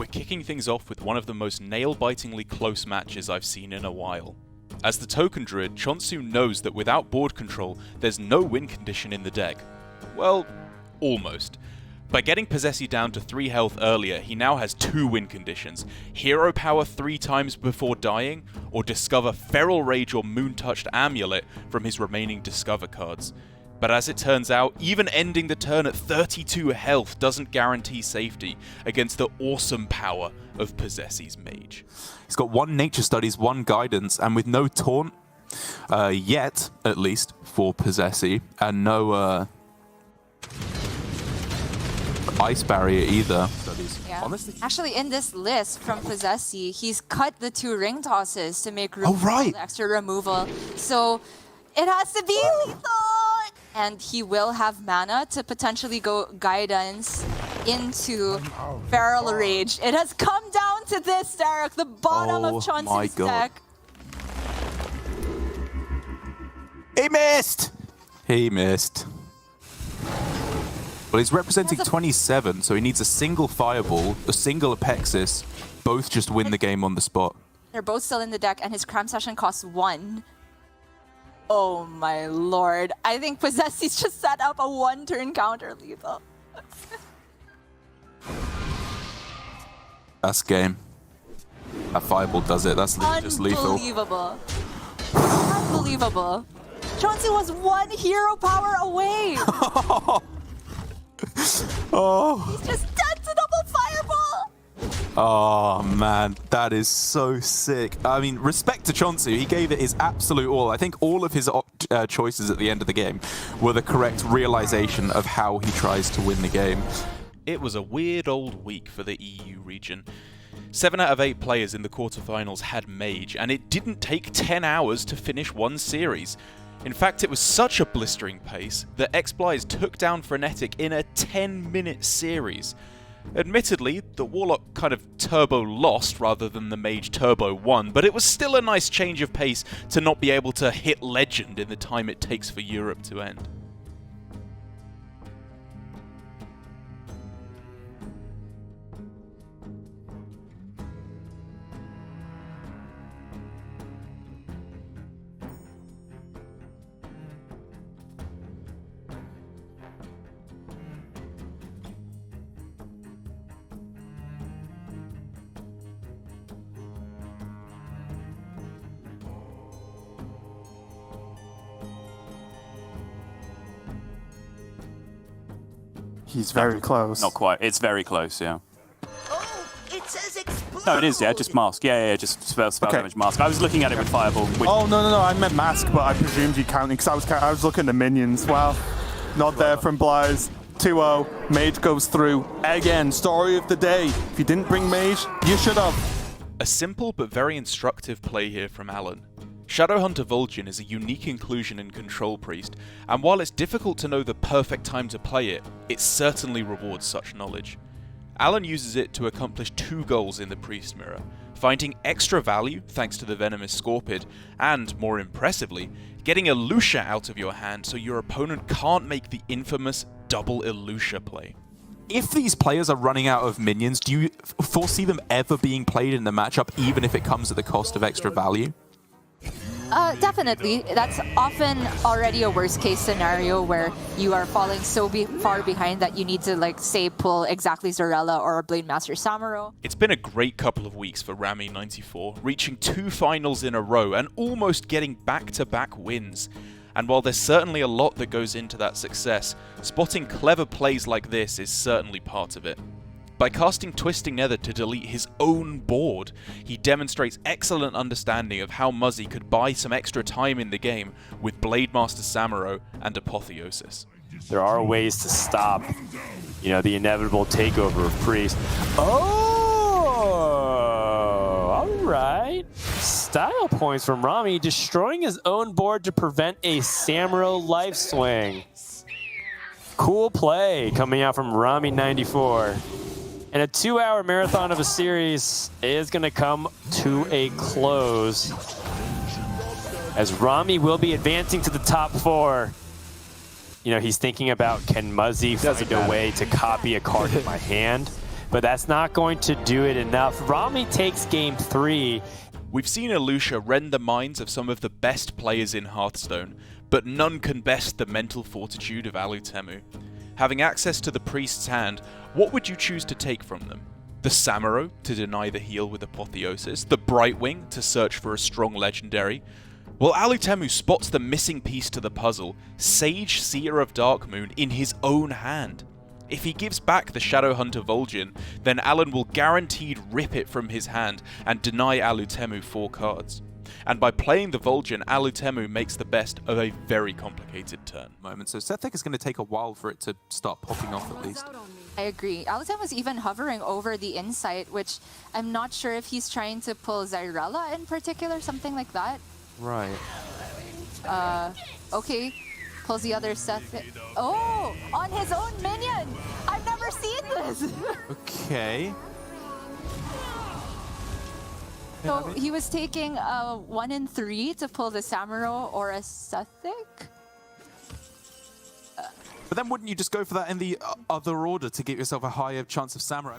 we're kicking things off with one of the most nail-bitingly close matches I've seen in a while. As the token druid, Chonsu knows that without board control, there's no win condition in the deck. Well, almost. By getting Possessi down to 3 health earlier, he now has 2 win conditions: Hero Power 3 times before dying, or discover Feral Rage or Moon-Touched Amulet from his remaining Discover cards. But as it turns out, even ending the turn at 32 health doesn't guarantee safety against the awesome power of Possessi's Mage. He's got 1 Nature Studies, 1 Guidance, and with no Taunt, yet, at least, for Possessi, and no Ice Barrier either. Yeah. Honestly. Actually, in this list from Possessi, he's cut the 2 ring tosses to make room for the extra removal. So it has to be lethal! And he will have mana to potentially go Guidance into Feral Rage. It has come down to this, Derek, the bottom of Chonsu's deck. He missed! He missed. Well, he's representing 27, so he needs a single Fireball, a single Apexis, both just win the game on the spot. They're both still in the deck, and his Cram Session costs 1. Oh my lord. I think Possessi's just set up a 1-turn counter lethal. That's game. That Fireball does it. That's just lethal. Unbelievable. Unbelievable. Chonsu was 1 hero power away. Oh. He's just dead to double Fireball. Oh man, that is so sick. I mean, respect to Chonsu. He gave it his absolute all. I think all of his choices at the end of the game were the correct realization of how he tries to win the game. It was a weird old week for the EU region. 7 out of 8 players in the quarterfinals had Mage, and it didn't take 10 hours to finish one series. In fact, it was such a blistering pace that X-Blaze took down Frenetic in a 10-minute series. Admittedly, the Warlock kind of turbo lost rather than the Mage turbo won, but it was still a nice change of pace to not be able to hit Legend in the time it takes for Europe to end. He's very close. Not quite. It's very close, yeah. Oh, it says explode. No, it is, yeah. Just mask. Yeah, just spell damage mask. I was looking at it with Fireball. Oh, no. I meant mask, but I presumed you counting because I was looking at minions. Well, not there from Blaze. 2-0. Mage goes through. Again, story of the day. If you didn't bring Mage, you should have. A simple but very instructive play here from Alan. Shadowhunter Vol'jin is a unique inclusion in Control Priest, and while it's difficult to know the perfect time to play it, it certainly rewards such knowledge. Alan uses it to accomplish 2 goals in the Priest Mirror, finding extra value thanks to the Venomous Scorpid, and, more impressively, getting a Lucia out of your hand so your opponent can't make the infamous double Lucia play. If these players are running out of minions, do you foresee them ever being played in the matchup, even if it comes at the cost of extra value? Definitely. That's often already a worst case scenario where you are falling so far behind that you need to, like, say, pull exactly Zarella or Blademaster Samuro. It's been a great couple of weeks for Rami94, reaching 2 finals in a row and almost getting back-to-back wins. And while there's certainly a lot that goes into that success, spotting clever plays like this is certainly part of it. By casting Twisting Nether to delete his own board, he demonstrates excellent understanding of how Muzzy could buy some extra time in the game with Blademaster Samuro and Apotheosis. There are ways to stop, the inevitable takeover of Priest. Alright. Style points from Rami, destroying his own board to prevent a Samuro life swing. Cool play coming out from Rami94. And a 2-hour marathon of a series is going to come to a close, as Rami will be advancing to the top 4. He's thinking about, can Muzzy find a way to copy a card in my hand? but that's not going to do it enough. Rami takes game 3. We've seen Alusha rend the minds of some of the best players in Hearthstone, but none can best the mental fortitude of Alutemu. Having access to the Priest's Hand, what would you choose to take from them? The Samuro to deny the heal with Apotheosis, the Brightwing to search for a strong legendary. Well, Alutemu spots the missing piece to the puzzle, Sage Seer of Darkmoon, in his own hand. If he gives back the Shadowhunter Vol'jin, then Alan will guaranteed rip it from his hand and deny Alutemu 4 cards. And by playing the Vol'jin, Alutemu makes the best of a very complicated turn. So Sethek is going to take a while for it to start popping off at least. I agree. Alutemu was even hovering over the Insight, which I'm not sure if he's trying to pull Zyrella in particular, something like that. Right. Okay. Pulls the other Seth. Oh, on his own minion! I've never seen this! Okay. So he was taking a 1 in 3 to pull the Samuro or a Sethek? But then wouldn't you just go for that in the other order to give yourself a higher chance of Samurai?